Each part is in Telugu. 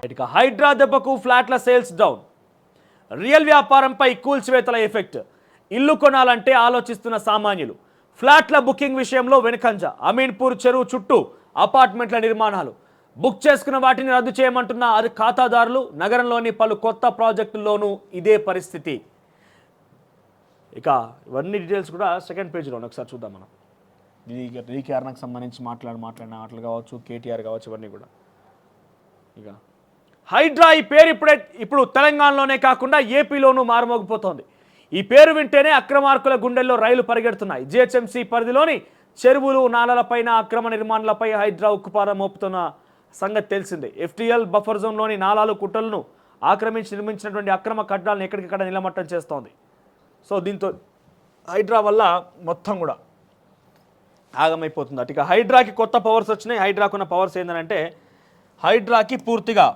ఇక హైడ్రా దెబ్బకు ఫ్లాట్ల సేల్స్ డౌన్, రియల్ వ్యాపారంపై కూల్చివేతల ఎఫెక్ట్. ఇల్లు కొనాలంటే ఆలోచిస్తున్న సామాన్యులు. ఫ్లాట్ల బుకింగ్ విషయంలో వెనుకంజ. అమీన్పూర్ చెరువు చుట్టూ అపార్ట్మెంట్ల నిర్మాణాలు. బుక్ చేసుకున్న వాటిని రద్దు చేయమంటున్న ఖాతాదారులు. నగరంలోని పలు కొత్త ప్రాజెక్టుల్లోనూ ఇదే పరిస్థితి. ఇక ఇవన్నీ డీటెయిల్స్ కూడా సెకండ్ పేజీలో ఒకసారి చూద్దాం మనం. ఈ కారణానికి సంబంధించి మాట్లాడిన ఆటలు కావచ్చు, కేటీఆర్ కావచ్చు, ఇవన్నీ కూడా. ఇక హైడ్రా ఈ పేరు ఇప్పుడు తెలంగాణలోనే కాకుండా ఏపీలోనూ మారుమోగిపోతోంది. ఈ పేరు వింటేనే అక్రమార్కుల గుండెల్లో రైలు పరిగెడుతున్నాయి. జిహెచ్ఎంసీ పరిధిలోని చెరువులు, నాలలపైన అక్రమ నిర్మాణాలపై హైడ్రా ఉక్కుపాదం మోపుతున్న సంగతి తెలిసిందే. ఎఫ్టీఎల్ బఫర్ జోన్లోని నాలాలు, కుట్టలను ఆక్రమించి నిర్మించినటువంటి అక్రమ కట్టడాలను ఎక్కడికక్కడ నిలమట్టం చేస్తోంది. సో దీంతో హైడ్రా వల్ల మొత్తం కూడా ఆగమైపోతుంది. అటు ఇక హైడ్రాకి కొత్త పవర్స్ వచ్చినాయి. హైడ్రాకున్న పవర్స్ ఏంటంటే హైడ్రాకి పూర్తిగా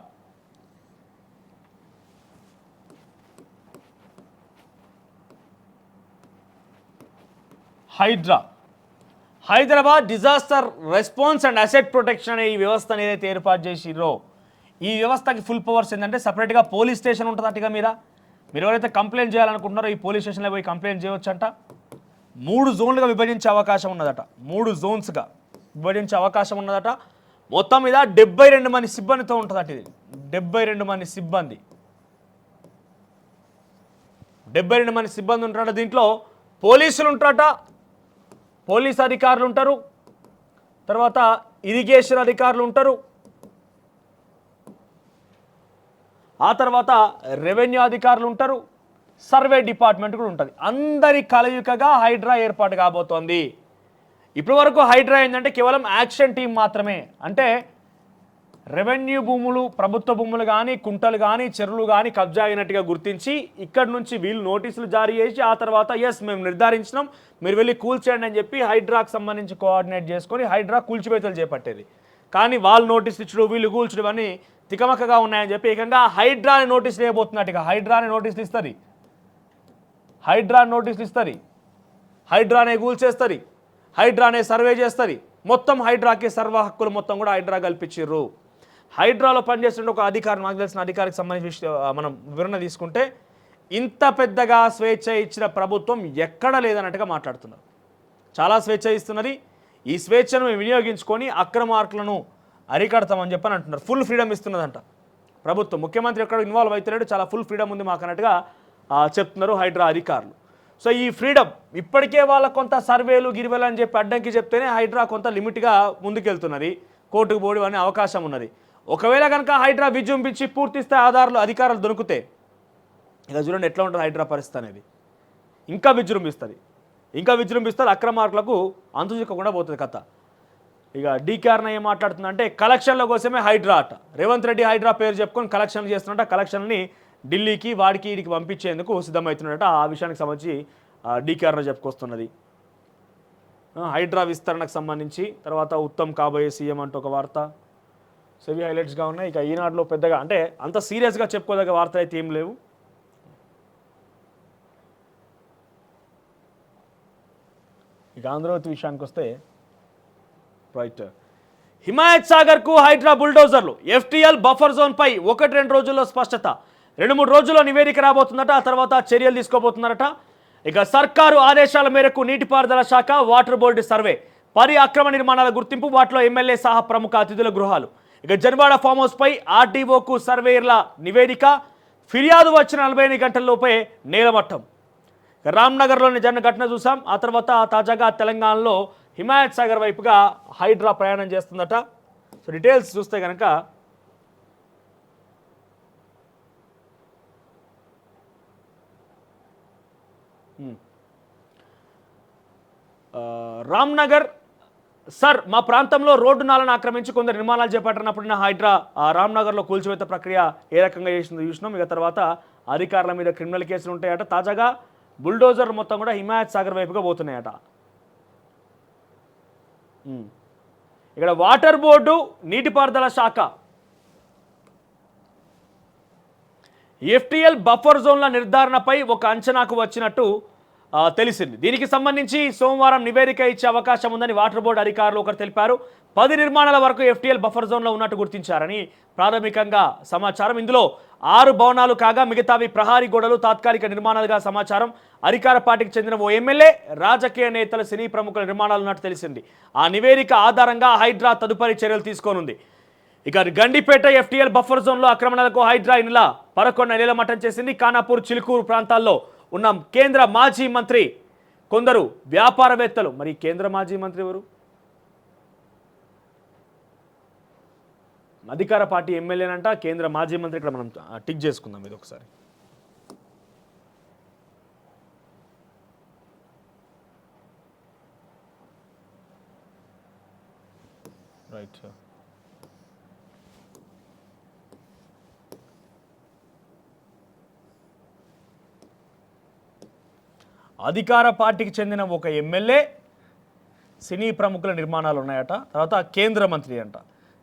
Hyderabad disaster response and asset protection అనే ఈ వ్యవస్థను ఏదైతే ఏర్పాటు చేసిరో ఈ వ్యవస్థకి ఫుల్ పవర్స్ ఏంటంటే సపరేట్గా పోలీస్ స్టేషన్ ఉంటుంది. అటుగా మీరు ఎవరైతే కంప్లైంట్ చేయాలనుకుంటున్నారో ఈ పోలీస్ స్టేషన్లో పోయి కంప్లైంట్ చేయవచ్చంట. 3 జోన్లుగా విభజించే అవకాశం ఉన్నదట. 3 జోన్స్గా విభజించే అవకాశం ఉన్నదట. మొత్తం మీద 72 మంది సిబ్బందితో ఉంటుందట. ఇది 72 మంది సిబ్బంది 72 మంది సిబ్బంది ఉంటారట. దీంట్లో పోలీసులు ఉంటారట, పోలీస్ అధికారులు ఉంటారు, తర్వాత ఇరిగేషన్ అధికారులు ఉంటారు, ఆ తర్వాత రెవెన్యూ అధికారులు ఉంటారు, సర్వే డిపార్ట్మెంట్ కూడా ఉంటుంది. అందరి కలయికగా హైడ్రా ఏర్పాటు కాబోతోంది. ఇప్పటి వరకు హైడ్రా ఏంటంటే కేవలం యాక్షన్ టీం మాత్రమే. అంటే రెవెన్యూ భూములు, ప్రభుత్వ భూములు కానీ, కుంటలు కానీ, చెరువులు కానీ కబ్జా అయినట్టుగా గుర్తించి ఇక్కడి నుంచి వీళ్ళు నోటీసులు జారీ చేసి ఆ తర్వాత మేము నిర్ధారించినాం, మీరు వెళ్ళి కూల్చేయండి అని చెప్పి హైడ్రాకు సంబంధించి కోఆర్డినేట్ చేసుకొని హైడ్రా కూల్చివేతలు చేపట్టేది. కానీ వాళ్ళు నోటీసులు ఇచ్చడం, వీళ్ళు కూల్చడం అని తికమకగా ఉన్నాయని చెప్పి ఏకంగా హైడ్రాని నోటీసులు వేయబోతున్నట్టు. ఇక హైడ్రాని నోటీసులు ఇస్తుంది, హైడ్రానే కూల్చేస్తుంది, హైడ్రానే సర్వే చేస్తుంది. మొత్తం హైడ్రాకి సర్వ హక్కులు మొత్తం కూడా హైడ్రా కల్పించారు. హైడ్రాలో పనిచేస్తున్న ఒక అధికారి, నాకు తెలిసిన అధికారికి సంబంధించి మనం వివరణ తీసుకుంటే ఇంత పెద్దగా స్వేచ్ఛ ఇచ్చిన ప్రభుత్వం ఎక్కడా లేదన్నట్టుగా మాట్లాడుతున్నారు. చాలా స్వేచ్ఛ ఇస్తున్నది. ఈ స్వేచ్ఛను మేము వినియోగించుకొని అక్రమార్కులను అరికడతామని చెప్పని అంటున్నారు. ఫుల్ ఫ్రీడమ్ ఇస్తున్నదంట ప్రభుత్వం. ముఖ్యమంత్రి ఎక్కడ ఇన్వాల్వ్ అవుతున్నాడు, చాలా ఫుల్ ఫ్రీడమ్ ఉంది మాకు అన్నట్టుగా చెప్తున్నారు హైడ్రా అధికారులు. సో ఈ ఫ్రీడమ్ ఇప్పటికే వాళ్ళ కొంత సర్వేలు గిరివేలు అని చెప్పి అడ్డంకి చెప్తేనే హైడ్రా కొంత లిమిట్గా ముందుకెళ్తున్నది. కోర్టుకు పోవడం అనే అవకాశం ఉన్నది. ఒకవేళ కనుక హైడ్రా విజృంభించి పూర్తి స్థాయి ఆధారాలు అధికారులు దొరికితే ఇక చూడండి ఎట్లా ఉంటుంది హైడ్రా పరిస్థితి అనేది. ఇంకా విజృంభిస్తారు, అక్రమార్కులకు అంతు చిక్కకుండా పోతుంది కథ. ఇక డీకేఆర్న ఏం మాట్లాడుతుందంటే కలెక్షన్ల కోసమే హైడ్రా అట. రేవంత్ రెడ్డి హైడ్రా పేరు చెప్పుకొని కలెక్షన్లు చేస్తున్నట్ట. కలెక్షన్ని ఢిల్లీకి వాడికి వీడికి పంపించేందుకు సిద్ధమవుతున్నట్ట. ఆ విషయానికి సంబంధించి డీకేఆర్న చెప్పుకొస్తున్నది. హైడ్రా విస్తరణకు సంబంధించి తర్వాత ఉత్తమ్ కాబోయే సీఎం అంటూ ఒక వార్త. సో ఇవి హైలైట్స్గా ఉన్నాయి. ఇక ఈనాడులో పెద్దగా అంటే అంత సీరియస్గా చెప్పుకోదగ్గ వార్తలు అయితే ఏం లేవు. ఇక ఆంధ్రవతి విషయానికి వస్తే రైట్, హిమాయత్ సాగర్కు హైడ్రా బుల్డోజర్లు. ఎఫ్టీఎల్ బఫర్ జోన్పై 1-2 రోజుల్లో స్పష్టత. 2-3 రోజుల్లో నివేదిక రాబోతుందట. ఆ తర్వాత చర్యలు తీసుకోబోతున్నారట. ఇక సర్కారు ఆదేశాల మేరకు నీటిపారుదల శాఖ, వాటర్ బోర్డు సర్వే. 10 అక్రమ నిర్మాణాల గుర్తింపు, వాటిలో ఎమ్మెల్యే సహా ప్రముఖ అతిథుల గృహాలు. ఇక జన్వాడ ఫామ్ హౌస్పై ఆర్డీఓకు సర్వేయర్ల నివేదిక. ఫిర్యాదు వచ్చిన 48 గంటల్లోపే నేలమట్టం. రామ్నగర్లోని ఘటన చూసాం. ఆ తర్వాత తాజాగా తెలంగాణలో హిమాయత్ సాగర్ వైపుగా హైడ్రా ప్రయాణం చేస్తుందట. సో డీటెయిల్స్ చూస్తే కనుక రామ్నగర్ సార్, మా ప్రాంతంలో రోడ్డు నాలను ఆక్రమించి కొందరు నిర్మాణాలు చేపట్టినప్పుడు హైడ్రా రామ్నగర్లో కూల్చివేత ప్రక్రియ ఏ రకంగా చేసిందో చూసినాం. ఇక తర్వాత అధికారుల మీద క్రిమినల్ కేసులు ఉంటాయట. తాజాగా బుల్డోజర్ మొత్తం కూడా హిమాయత్ సాగర్ వైపుగా పోతున్నాయట. ఇక్కడ వాటర్ బోర్డు, నీటిపారుదల శాఖ, ఎఫ్టీఎల్ బఫర్ జోన్ల నిర్ధారణపై ఒక అంచనాకు వచ్చినట్టు తెలిసింది. దీనికి సంబంధించి సోమవారం నివేదిక ఇచ్చే అవకాశం ఉందని వాటర్ బోర్డు అధికారులు ఒకరు తెలిపారు. 10 నిర్మాణాల వరకు FTL బఫర్ జోన్లో ఉన్నట్టు గుర్తించారని ప్రాథమికంగా సమాచారం. ఇందులో 6 భవనాలు కాగా మిగతావి ప్రహారీ గోడలు, తాత్కాలిక నిర్మాణాలుగా సమాచారం. అధికార పార్టీకి చెందిన ఓ ఎమ్మెల్యే, రాజకీయ నేతల, సినీ ప్రముఖుల నిర్మాణాలు ఉన్నట్టు తెలిసింది. ఆ నివేదిక ఆధారంగా హైడ్రా తదుపరి చర్యలు తీసుకోనుంది. ఇక గండిపేట FTL బఫర్ జోన్లో ఆక్రమణలకు హైడ్రా ఈ నెల 11 నీలమట్టం చేసింది. ఖానాపూర్, చిలుకూరు ప్రాంతాల్లో ఉన్న కేంద్ర మాజీ మంత్రి, కొందరు వ్యాపారవేత్తలు. మరి కేంద్ర మాజీ మంత్రి ఎవరు? అధికార పార్టీ ఎమ్మెల్యేనంట, కేంద్ర మాజీ మంత్రి. ఇక్కడ మనం టిక్ చేసుకుందాం ఇది ఒకసారి. రైట్. అధికార పార్టీకి చెందిన ఒక ఎమ్మెల్యే, సినీ ప్రముఖుల నిర్మాణాలు ఉన్నాయట. తర్వాత కేంద్ర మంత్రి అంట.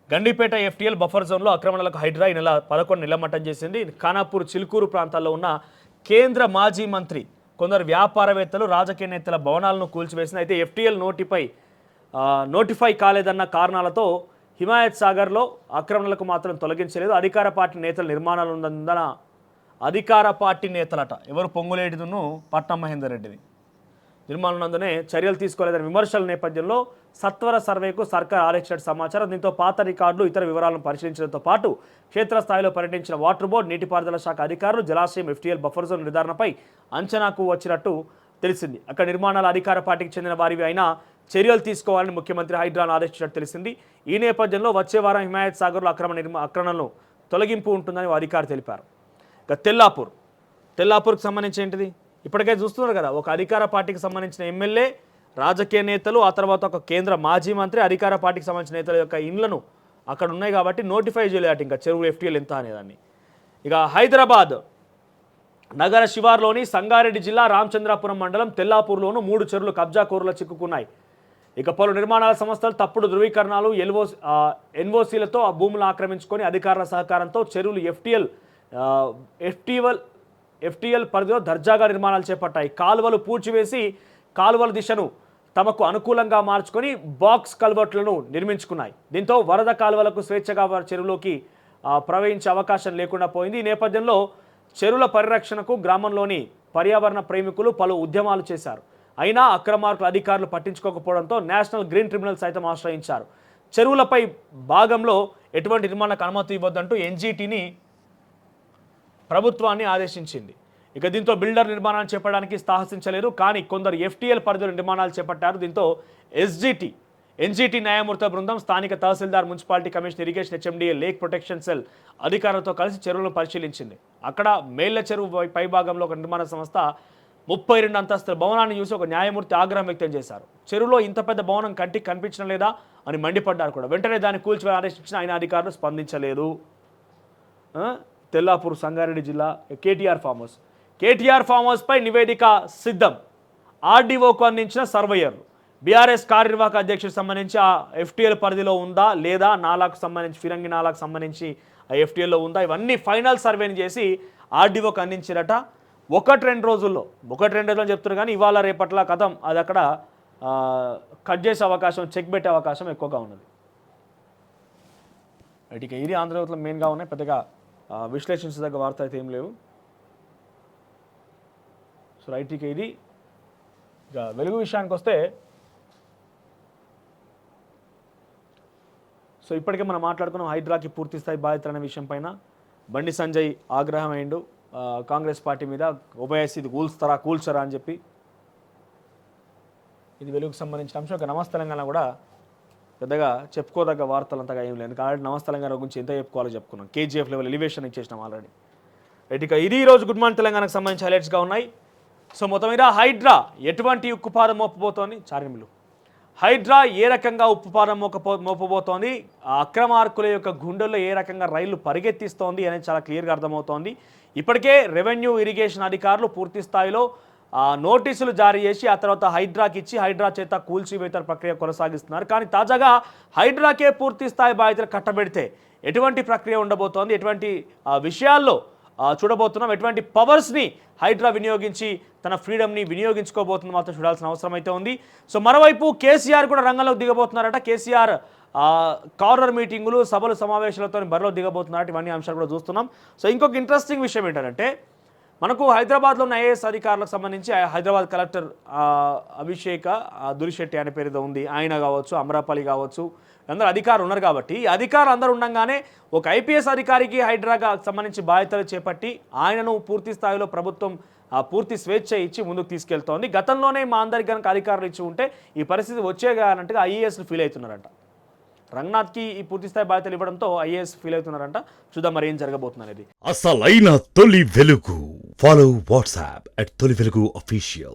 గండిపేట FTL బఫర్ జోన్లో ఆక్రమణలకు హైడ్రా ఈ నెల 11 నీలమట్టం చేసింది. ఖానాపూర్, చిలుకూరు ప్రాంతాల్లో ఉన్న కేంద్ర మాజీ మంత్రి, కొందరు వ్యాపారవేత్తలు, రాజకీయ నేతల భవనాలను కూల్చివేసింది. అయితే FTL నోటిఫై కాలేదన్న కారణాలతో హిమాయత్ సాగర్లో ఆక్రమణలకు మాత్రం తొలగించలేదు. అధికార పార్టీ నేతల నిర్మాణాలు ఉందన్న అధికార పార్టీ నేతలట. ఎవరు? పొంగులేటిదును పట్నం మహేందర్ రెడ్డిది. నిర్మాణం నందునే చర్యలు తీసుకోలేదని విమర్శల నేపథ్యంలో సత్వర సర్వేకు సర్కార్ ఆదేశించిన సమాచారం. దీంతో పాత రికార్డులు, ఇతర వివరాలను పరిశీలించడంతో పాటు క్షేత్రస్థాయిలో పర్యటించిన వాటర్ బోర్డు, నీటిపారుదల శాఖ అధికారులు జలాశయం FTL బఫర్ జోన్ నిర్ధారణపై అంచనాకు వచ్చినట్టు తెలిసింది. అక్కడ నిర్మాణాల అధికార పార్టీకి చెందిన వారివి అయినా చర్యలు తీసుకోవాలని ముఖ్యమంత్రి హైడ్రాను ఆదేశించినట్టు తెలిసింది. ఈ నేపథ్యంలో వచ్చే వారం హిమాయత్ సాగర్లో ఆక్రమణలను తొలగింపు ఉంటుందని అధికారులు తెలిపారు. ఇక తెల్లాపూర్కి సంబంధించి ఏంటిది? ఇప్పటికే చూస్తున్నారు కదా, ఒక అధికార పార్టీకి సంబంధించిన ఎమ్మెల్యే, రాజకీయ నేతలు, ఆ తర్వాత ఒక కేంద్ర మాజీ మంత్రి, అధికార పార్టీకి సంబంధించిన నేతల యొక్క ఇండ్లను అక్కడ ఉన్నాయి కాబట్టి నోటిఫై చేయలేట ఇంకా చెరువు FTL ఎంత అనేదాన్ని. ఇక హైదరాబాద్ నగర శివార్లోని సంగారెడ్డి జిల్లా రామచంద్రాపురం మండలం తెల్లాపూర్లోనూ 3 చెరువులు కబ్జాకోరులు చిక్కుకున్నాయి. ఇక పలు నిర్మాణాల సంస్థలు తప్పుడు ధృవీకరణాలు, NOCలతో ఆ భూములను ఆక్రమించుకొని అధికారుల సహకారంతో చెరువులు FTL పరిధిలో దర్జాగా నిర్మాణాలు చేపట్టాయి. కాలువలు పూడ్చివేసి కాలువల దిశను తమకు అనుకూలంగా మార్చుకొని బాక్స్ కల్వర్ట్లను నిర్మించుకున్నాయి. దీంతో వరద కాలువలకు స్వేచ్ఛగా చెరువులోకి ప్రవహించే అవకాశం లేకుండా పోయింది. ఈ నేపథ్యంలో చెరువుల పరిరక్షణకు గ్రామంలోని పర్యావరణ ప్రేమికులు పలు ఉద్యమాలు చేశారు. అయినా అక్రమార్కుల అధికారులు పట్టించుకోకపోవడంతో నేషనల్ గ్రీన్ ట్రిబ్యునల్ సైతం ఆశ్రయించారు. చెరువులపై భాగంలో ఎటువంటి నిర్మాణాలకు అనుమతి ఇవ్వద్దంటూ NGTని ప్రభుత్వాన్ని ఆదేశించింది. ఇక దీంతో బిల్డర్ నిర్మాణాలు చేపట్టడానికి సాహసించలేదు. కానీ కొందరు FTL పరిధిలో నిర్మాణాలు చేపట్టారు. దీంతో NGT న్యాయమూర్తుల బృందం స్థానిక తహసీల్దార్, municipality commissioner, irrigation, HMDA, lake protection cell అధికారులతో కలిసి చెరువులను పరిశీలించింది. అక్కడ మేళ్ల చెరువు పైభాగంలో ఒక నిర్మాణ సంస్థ 32 అంతస్తుల భవనాన్ని చూసి ఒక న్యాయమూర్తి ఆగ్రహం వ్యక్తం చేశారు. చెరువులో ఇంత పెద్ద భవనం కంటికి కనిపించడం లేదా అని మండిపడ్డారు కూడా. వెంటనే దాన్ని కూల్చివేయాలని ఆదేశించిన ఆయన అధికారులు స్పందించలేదు. తెల్లాపూర్, సంగారెడ్డి జిల్లా కేటీఆర్ ఫామ్ హౌస్పై నివేదిక సిద్ధం. RDOకు అందించిన సర్వేయర్లు. బీఆర్ఎస్ కార్యనిర్వాహక అధ్యక్షుడికి సంబంధించి ఆ FTL పరిధిలో ఉందా లేదా, నాలాకు సంబంధించి, ఫిరంగి నాలాకు సంబంధించి ఆ FTLలో ఉందా, ఇవన్నీ ఫైనల్ సర్వేని చేసి RDOకు అందించారట. 1-2 రోజుల్లో చెప్తున్నారు. కానీ ఇవాళ రేపట్ల కథం అది అక్కడ కట్ చేసే అవకాశం, చెక్ పెట్టే అవకాశం ఎక్కువగా ఉన్నది. ఇక ఇది ఆంధ్రజ్యోతిలో మెయిన్గా ఉన్నాయి. పెద్దగా విశ్లేషించదగ్గ వార్త అయితే ఏం లేవు. సో రైట్, ఇక ఇది ఇక వెలుగు విషయానికి వస్తే, సో ఇప్పటికే మనం మాట్లాడుకున్నాం హైడ్రాకి పూర్తి స్థాయి బాధ్యత అనే విషయం పైన. బండి సంజయ్ ఆగ్రహం అయిండు కాంగ్రెస్ పార్టీ మీద. ఓబైఎస్ ఇది కూల్చరా అని చెప్పి. ఇది వెలుగుకు సంబంధించిన అంశం. ఒక నమస్తే తెలంగాణ కూడా పెద్దగా చెప్పుకోదగ్గ వార్తలు అంతగా ఏం లేదు. కాబట్టి నమస్తే తెలంగాణ గురించి ఎంత చెప్పుకోవాలో చెప్పుకున్నాం. KGF లెవెల్ ఎలివేషన్ ఇచ్చేసినాం ఆల్రెడీ. రైట్, ఇక ఇది ఈరోజు గుడ్ మార్నింగ్ తెలంగాణకు సంబంధించి హైలైట్స్గా ఉన్నాయి. సో మొత్తం మీద హైడ్రా ఎటువంటి ఉక్కుపాదం మోపబోతోంది, చార్మిలు హైడ్రా ఏ రకంగా ఉప్పుపాదం మోపబోతోంది, అక్రమార్కుల యొక్క గుండెల్లో ఏ రకంగా రైళ్లు పరిగెత్తిస్తోంది అనేది చాలా క్లియర్గా అర్థమవుతోంది. ఇప్పటికే రెవెన్యూ, ఇరిగేషన్ అధికారులు పూర్తి స్థాయిలో నోటీసులు జారీ చేసి ఆ తర్వాత హైడ్రాకి ఇచ్చి హైడ్రా చేత కూల్చివేత ప్రక్రియ కొనసాగిస్తున్నారు. కానీ తాజాగా హైడ్రాకే పూర్తి స్థాయి బాధ్యతలు కట్టబెడితే ఎటువంటి ప్రక్రియ ఉండబోతోంది, ఎటువంటి విషయాల్లో చూడబోతున్నాం. ఎటువంటి పవర్స్ని హైడ్రా వినియోగించి తన ఫ్రీడమ్ని వినియోగించుకోబోతుంది మాత్రం చూడాల్సిన అవసరం అయితే ఉంది. సో మరోవైపు కేసీఆర్ కూడా రంగంలోకి దిగబోతున్నారట. కేసీఆర్ కార్నర్ మీటింగులు, సభలు, సమావేశాలతో బరిలో దిగబోతున్నారట. ఇవన్నీ అంశాలు కూడా చూస్తున్నాం. సో ఇంకొక ఇంట్రెస్టింగ్ విషయం ఏంటంటే మనకు హైదరాబాద్లో ఉన్న ఐఏఎస్ అధికారులకు సంబంధించి హైదరాబాద్ కలెక్టర్ అభిషేక దురిశెట్టి అనే పేరుతో ఉంది. ఆయన కావచ్చు, అమరాపల్లి కావచ్చు, అందరూ అధికారులు ఉన్నారు. కాబట్టి ఈ అధికారులు అందరూ ఉండగానే ఒక ఐపీఎస్ అధికారికి హైడ్రాగా సంబంధించి బాధ్యతలు చేపట్టి ఆయనను పూర్తి స్థాయిలో ప్రభుత్వం పూర్తి స్వేచ్ఛ ఇచ్చి ముందుకు తీసుకెళ్తోంది. గతంలోనే మా అందరికి కనుక అధికారులు ఇచ్చి ఉంటే ఈ పరిస్థితి వచ్చేగానంటగా ఐఏఎస్లు ఫీల్ అవుతున్నారంట. రంగనాథ్కి ఈ పూర్తి స్థాయి బాధ్యతలు ఇవ్వడంతో ఐఏఎస్ ఫీల్ అవుతున్నారంట. చూద్దాం మరి ఏం జరగబోతుంది అనేది. అసలైన తొలి వెలుగు. ఫాలో వాట్సాప్ @తొలి వెలుగు official.